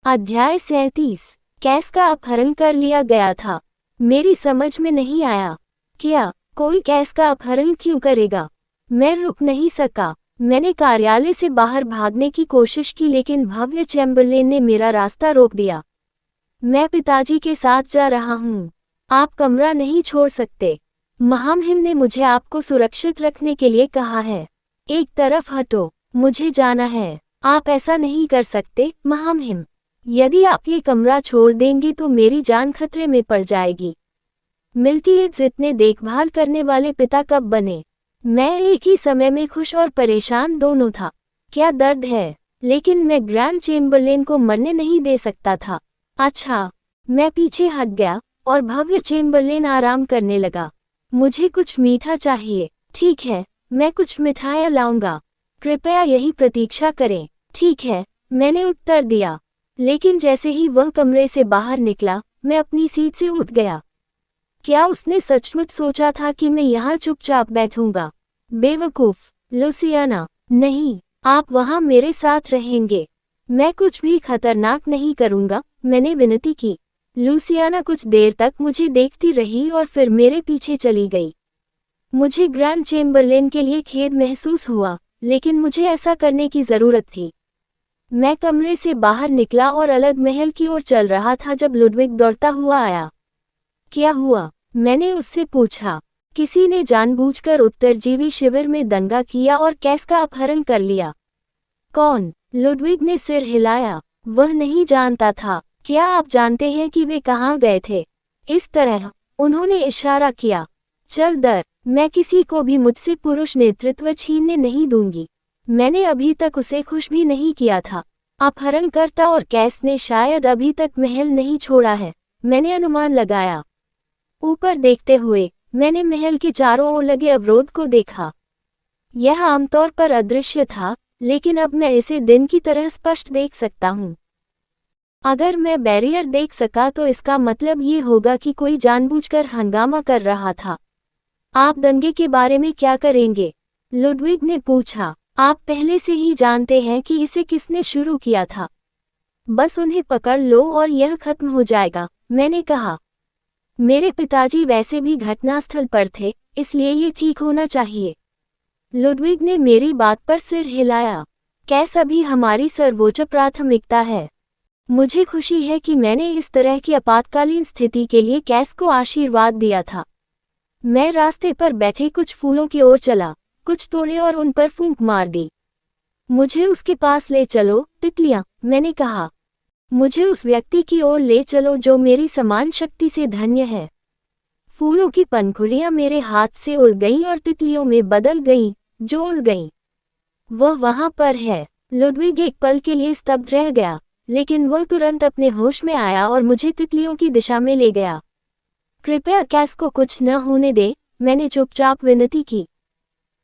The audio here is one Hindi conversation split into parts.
अध्याय 37। कैस का अपहरण कर लिया गया था। मेरी समझ में नहीं आया। क्या कोई कैस का अपहरण क्यों करेगा? मैं रुक नहीं सका। मैंने कार्यालय से बाहर भागने की कोशिश की, लेकिन भव्य चैम्बरलेन ने मेरा रास्ता रोक दिया। मैं पिताजी के साथ जा रहा हूँ। आप कमरा नहीं छोड़ सकते। महामहिम ने मुझे आपको सुरक्षित रखने के लिए कहा है। एक तरफ हटो, मुझे जाना है। आप ऐसा नहीं कर सकते महामहिम। यदि आप ये कमरा छोड़ देंगे तो मेरी जान खतरे में पड़ जाएगी। मिल्टीएड्स इतने देखभाल करने वाले पिता कब बने? मैं एक ही समय में खुश और परेशान दोनों था। क्या दर्द है, लेकिन मैं ग्रैंड चेम्बरलेन को मरने नहीं दे सकता था। अच्छा, मैं पीछे हट गया और भव्य चेम्बरलेन आराम करने लगा। मुझे कुछ मीठा चाहिए। ठीक है, मैं कुछ मिठाइयाँ लाऊंगा। कृपया यही प्रतीक्षा करें। ठीक है, मैंने उत्तर दिया। लेकिन जैसे ही वह कमरे से बाहर निकला, मैं अपनी सीट से उठ गया। क्या उसने सचमुच सोचा था कि मैं यहाँ चुपचाप बैठूंगा? बेवकूफ लुसियाना, नहीं, आप वहाँ मेरे साथ रहेंगे। मैं कुछ भी खतरनाक नहीं करूँगा, मैंने विनती की। लुसियाना कुछ देर तक मुझे देखती रही और फिर मेरे पीछे चली गई। मुझे ग्रैंड चेम्बरलेन के लिए खेद महसूस हुआ, लेकिन मुझे ऐसा करने की ज़रूरत थी। मैं कमरे से बाहर निकला और अलग महल की ओर चल रहा था जब लुडविग दौड़ता हुआ आया। क्या हुआ? मैंने उससे पूछा। किसी ने जानबूझकर उत्तरजीवी शिविर में दंगा किया और कैस का अपहरण कर लिया। कौन? लुडविग ने सिर हिलाया। वह नहीं जानता था। क्या आप जानते हैं कि वे कहाँ गए थे? इस तरह उन्होंने इशारा किया। चल दर, मैं किसी को भी मुझसे पुरुष नेतृत्व छीनने नहीं दूंगी। मैंने अभी तक उसे खुश भी नहीं किया था। अपहरणकर्ता और कैस ने शायद अभी तक महल नहीं छोड़ा है, मैंने अनुमान लगाया। ऊपर देखते हुए मैंने महल के चारों ओर लगे अवरोध को देखा। यह आमतौर पर अदृश्य था, लेकिन अब मैं इसे दिन की तरह स्पष्ट देख सकता हूँ। अगर मैं बैरियर देख सका तो इसका मतलब ये होगा कि कोई जानबूझकर हंगामा कर रहा था। आप दंगे के बारे में क्या करेंगे? लुडविग ने पूछा। आप पहले से ही जानते हैं कि इसे किसने शुरू किया था। बस उन्हें पकड़ लो और यह खत्म हो जाएगा, मैंने कहा। मेरे पिताजी वैसे भी घटनास्थल पर थे, इसलिए ये ठीक होना चाहिए। लुडविग ने मेरी बात पर सिर हिलाया। कैस अभी हमारी सर्वोच्च प्राथमिकता है। मुझे खुशी है कि मैंने इस तरह की आपातकालीन स्थिति के लिए कैस को आशीर्वाद दिया था। मैं रास्ते पर बैठे कुछ फूलों की ओर चला, कुछ तोड़े और उन पर फूंक मार दी। मुझे उसके पास ले चलो, तितलियां, मैंने कहा। मुझे उस व्यक्ति की ओर ले चलो जो मेरी समान शक्ति से धन्य है। फूलों की पंखुड़ियां मेरे हाथ से उड़ गईं और तितलियों में बदल गईं, जो उड़ गईं। वह वहां पर है। लुडविग एक पल के लिए स्तब्ध रह गया, लेकिन वह तुरंत अपने होश में आया और मुझे तितलियों की दिशा में ले गया। कृपया कैस को कुछ न होने दे, मैंने चुपचाप विनती की।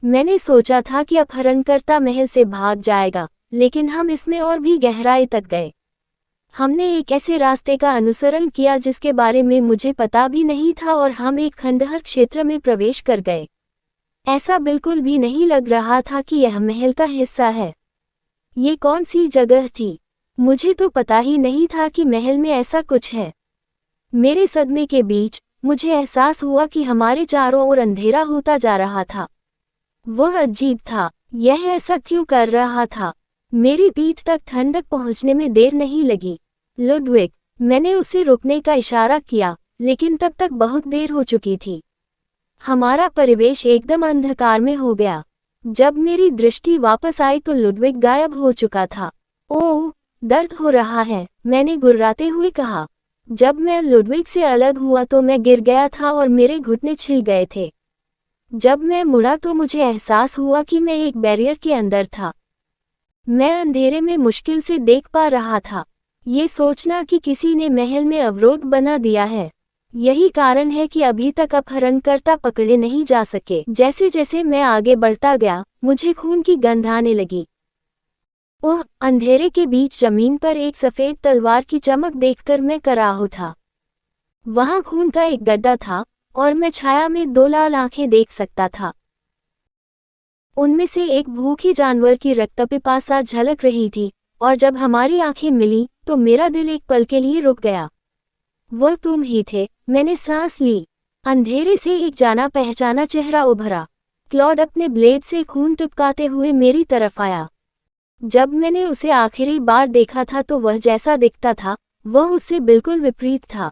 मैंने सोचा था कि अपहरणकर्ता महल से भाग जाएगा, लेकिन हम इसमें और भी गहराई तक गए। हमने एक ऐसे रास्ते का अनुसरण किया जिसके बारे में मुझे पता भी नहीं था और हम एक खंडहर क्षेत्र में प्रवेश कर गए। ऐसा बिल्कुल भी नहीं लग रहा था कि यह महल का हिस्सा है। ये कौन सी जगह थी? मुझे तो पता ही नहीं था कि महल में ऐसा कुछ है। मेरे सदमे के बीच मुझे एहसास हुआ कि हमारे चारों ओर अंधेरा होता जा रहा था। वह अजीब था। यह ऐसा क्यों कर रहा था? मेरी पीठ तक ठंडक पहुंचने में देर नहीं लगी। लुडविग, मैंने उसे रुकने का इशारा किया, लेकिन तब तक बहुत देर हो चुकी थी। हमारा परिवेश एकदम अंधकार में हो गया। जब मेरी दृष्टि वापस आई तो लुडविग गायब हो चुका था। ओह, दर्द हो रहा है, मैंने गुर्राते हुए कहा। जब मैं लुडविग से अलग हुआ तो मैं गिर गया था और मेरे घुटने छिल गए थे। जब मैं मुड़ा तो मुझे एहसास हुआ कि मैं एक बैरियर के अंदर था। मैं अंधेरे में मुश्किल से देख पा रहा था। ये सोचना कि किसी ने महल में अवरोध बना दिया है, यही कारण है कि अभी तक अपहरणकर्ता पकड़े नहीं जा सके। जैसे जैसे मैं आगे बढ़ता गया, मुझे खून की गंध आने लगी। ओह, अंधेरे के बीच जमीन पर एक सफेद तलवार की चमक देखकर मैं कराह उठा। वहां खून का एक गड्ढा था और मैं छाया में दो लाल आंखें देख सकता था। उनमें से एक भूखे जानवर की रक्तपिपासा झलक रही थी और जब हमारी आंखें मिली तो मेरा दिल एक पल के लिए रुक गया। वह तुम ही थे। मैंने सांस ली। अंधेरे से एक जाना पहचाना चेहरा उभरा। क्लॉड अपने ब्लेड से खून टपकाते हुए मेरी तरफ आया। जब मैंने उसे आखिरी बार देखा था तो वह जैसा दिखता था वह उससे बिल्कुल विपरीत था।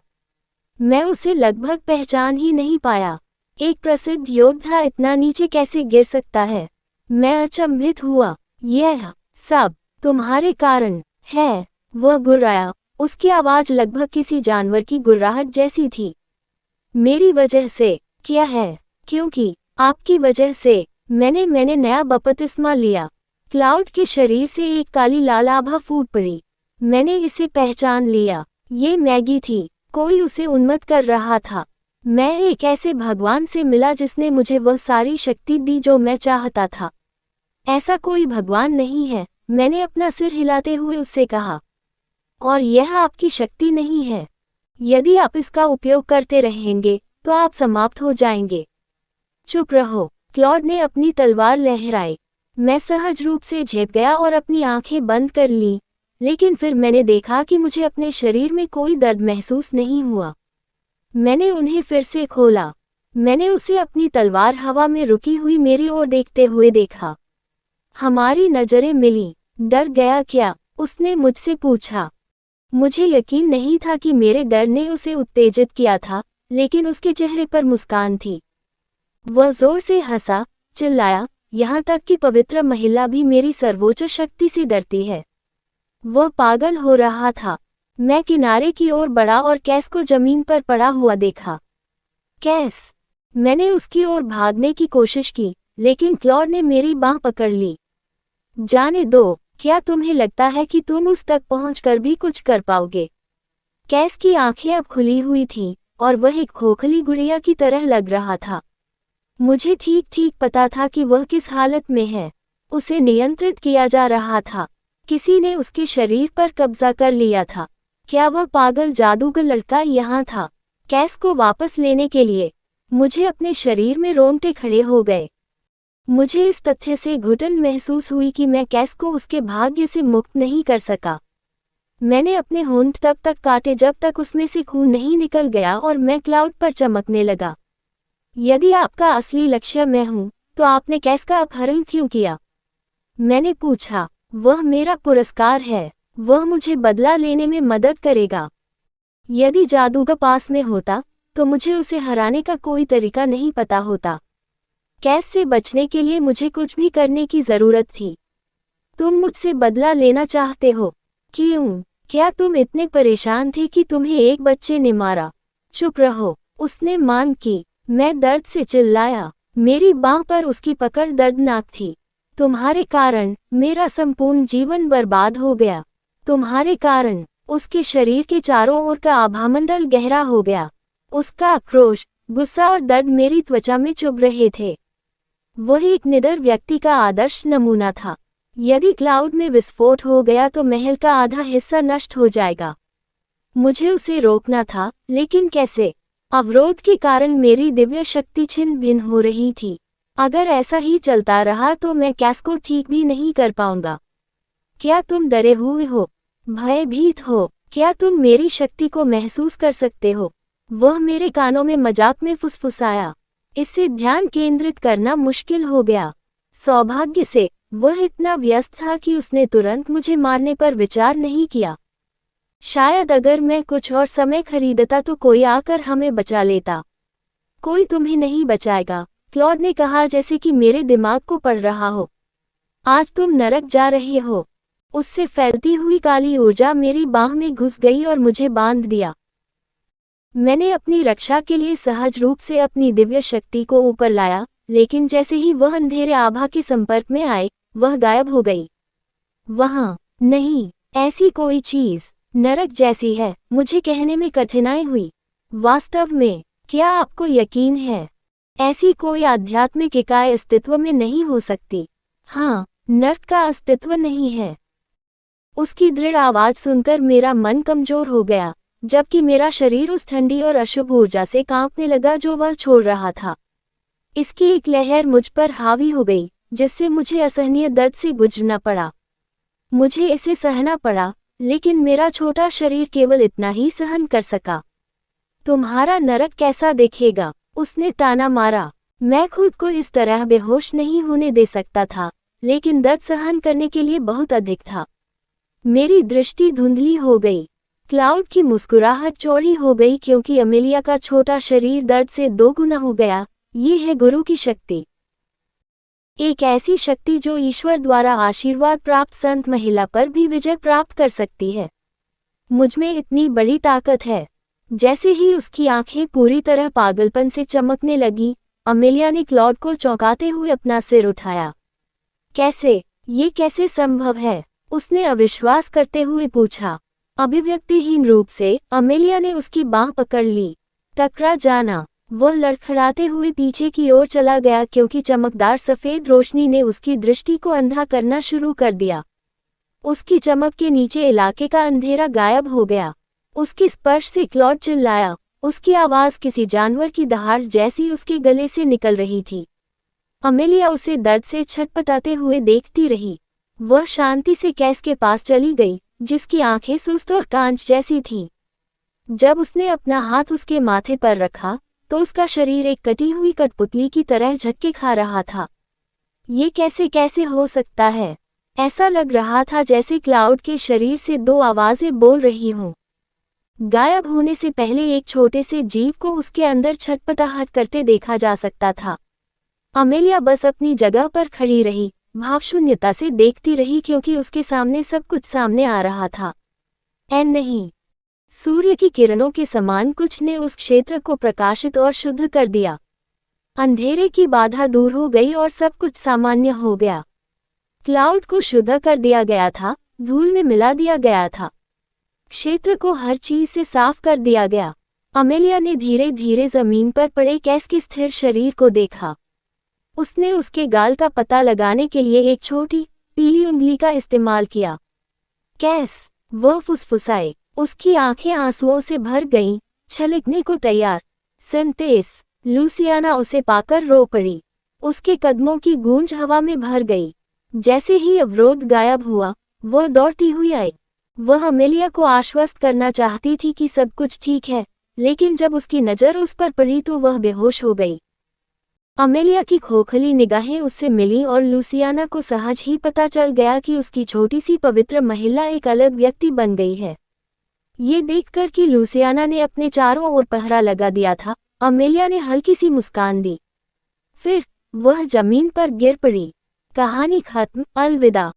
मैं उसे लगभग पहचान ही नहीं पाया। एक प्रसिद्ध योद्धा इतना नीचे कैसे गिर सकता है? मैं अचंभित हुआ। यह सब तुम्हारे कारण है। वह गुर्राया। उसकी आवाज लगभग किसी जानवर की गुर्राहट जैसी थी। मेरी वजह से? क्या है? क्योंकि आपकी वजह से मैंने नया बपतिस्मा लिया। क्लाउड के शरीर से एक काली लाल आभा फूट पड़ी। मैंने इसे पहचान लिया। ये मैगी थी। कोई उसे उन्मत्त कर रहा था। मैं एक ऐसे भगवान से मिला जिसने मुझे वह सारी शक्ति दी जो मैं चाहता था। ऐसा कोई भगवान नहीं है, मैंने अपना सिर हिलाते हुए उससे कहा। और यह आपकी शक्ति नहीं है। यदि आप इसका उपयोग करते रहेंगे तो आप समाप्त हो जाएंगे। चुप रहो। क्लॉड ने अपनी तलवार लहराई। मैं सहज रूप से झेप गया और अपनी आंखें बंद कर लीं, लेकिन फिर मैंने देखा कि मुझे अपने शरीर में कोई दर्द महसूस नहीं हुआ। मैंने उन्हें फिर से खोला। मैंने उसे अपनी तलवार हवा में रुकी हुई मेरी ओर देखते हुए देखा। हमारी नजरें मिलीं। डर गया क्या? उसने मुझसे पूछा। मुझे यकीन नहीं था कि मेरे डर ने उसे उत्तेजित किया था, लेकिन उसके चेहरे पर मुस्कान थी। वह जोर से हंसा, चिल्लाया, यहाँ तक कि पवित्र महिला भी मेरी सर्वोच्च शक्ति से डरती है। वह पागल हो रहा था। मैं किनारे की ओर बढ़ा और कैस को जमीन पर पड़ा हुआ देखा। कैस! मैंने उसकी ओर भागने की कोशिश की, लेकिन क्लॉड ने मेरी बांह पकड़ ली। जाने दो। क्या तुम्हें लगता है कि तुम उस तक पहुंचकर भी कुछ कर पाओगे? कैस की आंखें अब खुली हुई थीं, और वह एक खोखली गुड़िया की तरह लग रहा था। मुझे ठीक ठीक पता था कि वह किस हालत में है। उसे नियंत्रित किया जा रहा था। किसी ने उसके शरीर पर कब्जा कर लिया था। क्या वह पागल जादूगर लड़का यहाँ था? कैस को वापस लेने के लिए मुझे अपने शरीर में रोंगटे खड़े हो गए। मुझे इस तथ्य से घुटन महसूस हुई कि मैं कैस को उसके भाग्य से मुक्त नहीं कर सका। मैंने अपने होंठ तब तक काटे जब तक उसमें से खून नहीं निकल गया और मैं क्लाउड पर चमकने लगा। यदि आपका असली लक्ष्य मैं हूं, तो आपने कैस का अपहरण क्यों किया? मैंने पूछा। वह मेरा पुरस्कार है। वह मुझे बदला लेने में मदद करेगा। यदि जादूगर पास में होता, तो मुझे उसे हराने का कोई तरीका नहीं पता होता। कैस से बचने के लिए मुझे कुछ भी करने की जरूरत थी। तुम मुझसे बदला लेना चाहते हो? क्यों? क्या तुम इतने परेशान थे कि तुम्हें एक बच्चे ने मारा? चुप रहो। उसने मांग की। मैं दर्द से चिल्लाया। मेरी बांह पर उसकी पकड़ दर्दनाक थी। तुम्हारे कारण मेरा संपूर्ण जीवन बर्बाद हो गया। तुम्हारे कारण उसके शरीर के चारों ओर का आभामंडल गहरा हो गया। उसका आक्रोश, गुस्सा और दर्द मेरी त्वचा में चुभ रहे थे। वह एक निडर व्यक्ति का आदर्श नमूना था। यदि क्लाउड में विस्फोट हो गया तो महल का आधा हिस्सा नष्ट हो जाएगा। मुझे उसे रोकना था, लेकिन कैसे? अवरोध के कारण मेरी दिव्य शक्ति छिन्न भिन्न हो रही थी। अगर ऐसा ही चलता रहा तो मैं कैस को ठीक भी नहीं कर पाऊंगा। क्या तुम डरे हुए हो? भयभीत हो? क्या तुम मेरी शक्ति को महसूस कर सकते हो? वह मेरे कानों में मजाक में फुसफुसाया। इससे ध्यान केंद्रित करना मुश्किल हो गया। सौभाग्य से वह इतना व्यस्त था कि उसने तुरंत मुझे मारने पर विचार नहीं किया। शायद अगर मैं कुछ और समय खरीदता तो कोई आकर हमें बचा लेता। कोई तुम्हें नहीं बचाएगा, क्लॉड ने कहा जैसे कि मेरे दिमाग को पढ़ रहा हो। आज तुम नरक जा रहे हो। उससे फैलती हुई काली ऊर्जा मेरी बांह में घुस गई और मुझे बांध दिया। मैंने अपनी रक्षा के लिए सहज रूप से अपनी दिव्य शक्ति को ऊपर लाया, लेकिन जैसे ही वह अंधेरे आभा के संपर्क में आए, वह गायब हो गई। वहां नहीं, ऐसी कोई चीज नरक जैसी है, मुझे कहने में कठिनाई हुई। वास्तव में, क्या आपको यकीन है? ऐसी कोई आध्यात्मिक इकाई अस्तित्व में नहीं हो सकती। हाँ, नरक का अस्तित्व नहीं है। उसकी दृढ़ आवाज सुनकर मेरा मन कमजोर हो गया, जबकि मेरा शरीर उस ठंडी और अशुभ ऊर्जा से कांपने लगा जो वह छोड़ रहा था। इसकी एक लहर मुझ पर हावी हो गई, जिससे मुझे असहनीय दर्द से गुजरना पड़ा। मुझे इसे सहना पड़ा, लेकिन मेरा छोटा शरीर केवल इतना ही सहन कर सका। तुम्हारा नरक कैसा दिखेगा? उसने ताना मारा। मैं खुद को इस तरह बेहोश नहीं होने दे सकता था, लेकिन दर्द सहन करने के लिए बहुत अधिक था। मेरी दृष्टि धुंधली हो गई। क्लाउड की मुस्कुराहट चौड़ी हो गई क्योंकि अमेलिया का छोटा शरीर दर्द से दोगुना हो गया। ये है गुरु की शक्ति। एक ऐसी शक्ति जो ईश्वर द्वारा आशीर्वाद प्राप्त संत महिला पर भी विजय प्राप्त कर सकती है। मुझमें इतनी बड़ी ताकत है। जैसे ही उसकी आंखें पूरी तरह पागलपन से चमकने लगी, अमेलिया ने क्लॉड को चौंकाते हुए अपना सिर उठाया। कैसे? ये कैसे संभव है? उसने अविश्वास करते हुए पूछा। अभिव्यक्तिहीन रूप से अमेलिया ने उसकी बांह पकड़ ली। टकरा जाना। वह लड़खड़ाते हुए पीछे की ओर चला गया क्योंकि चमकदार सफेद रोशनी ने उसकी दृष्टि को अंधा करना शुरू कर दिया। उसकी चमक के नीचे इलाके का अंधेरा गायब हो गया। उसके स्पर्श से क्लॉड चिल्लाया। उसकी आवाज़ किसी जानवर की दहाड़ जैसी उसके गले से निकल रही थी। अमेलिया उसे दर्द से छटपटाते हुए देखती रही। वह शांति से कैस के पास चली गई, जिसकी आंखें सुस्त और कांच जैसी थीं। जब उसने अपना हाथ उसके माथे पर रखा, तो उसका शरीर एक कटी हुई कठपुतली की तरह झटके खा रहा था। ये कैसे कैसे हो सकता है? ऐसा लग रहा था जैसे क्लाउड के शरीर से दो आवाज़ें बोल रही हों। गायब होने से पहले एक छोटे से जीव को उसके अंदर छटपटाहट करते देखा जा सकता था। अमेलिया बस अपनी जगह पर खड़ी रही, भावशून्यता से देखती रही क्योंकि उसके सामने सब कुछ सामने आ रहा था। नहीं, सूर्य की किरणों के समान कुछ ने उस क्षेत्र को प्रकाशित और शुद्ध कर दिया। अंधेरे की बाधा दूर हो गई और सब कुछ सामान्य हो गया। क्लाउड को शुद्ध कर दिया गया था, धूल में मिला दिया गया था। क्षेत्र को हर चीज से साफ कर दिया गया। अमेलिया ने धीरे धीरे जमीन पर पड़े कैस के स्थिर शरीर को देखा। उसने उसके गाल का पता लगाने के लिए एक छोटी, पीली उंगली का इस्तेमाल किया। कैस, वह फुसफुसाए। उसकी आंखें आंसुओं से भर गईं, छलकने को तैयार। सेंटेस, लूसियाना उसे पाकर रो पड़ी। उसके कदमों की गूंज हवा में भर गई। जैसे ही अवरोध गायब हुआ, वह दौड़ती हुई आई। वह अमेलिया को आश्वस्त करना चाहती थी कि सब कुछ ठीक है, लेकिन जब उसकी नज़र उस पर पड़ी तो वह बेहोश हो गई। अमेलिया की खोखली निगाहें उससे मिलीं और लूसियाना को सहज ही पता चल गया कि उसकी छोटी सी पवित्र महिला एक अलग व्यक्ति बन गई है। ये देखकर कि लूसियाना ने अपने चारों ओर पहरा लगा दिया था, अमेलिया ने हल्की सी मुस्कान दी। फिर वह जमीन पर गिर पड़ी। कहानी खत्म। अलविदा।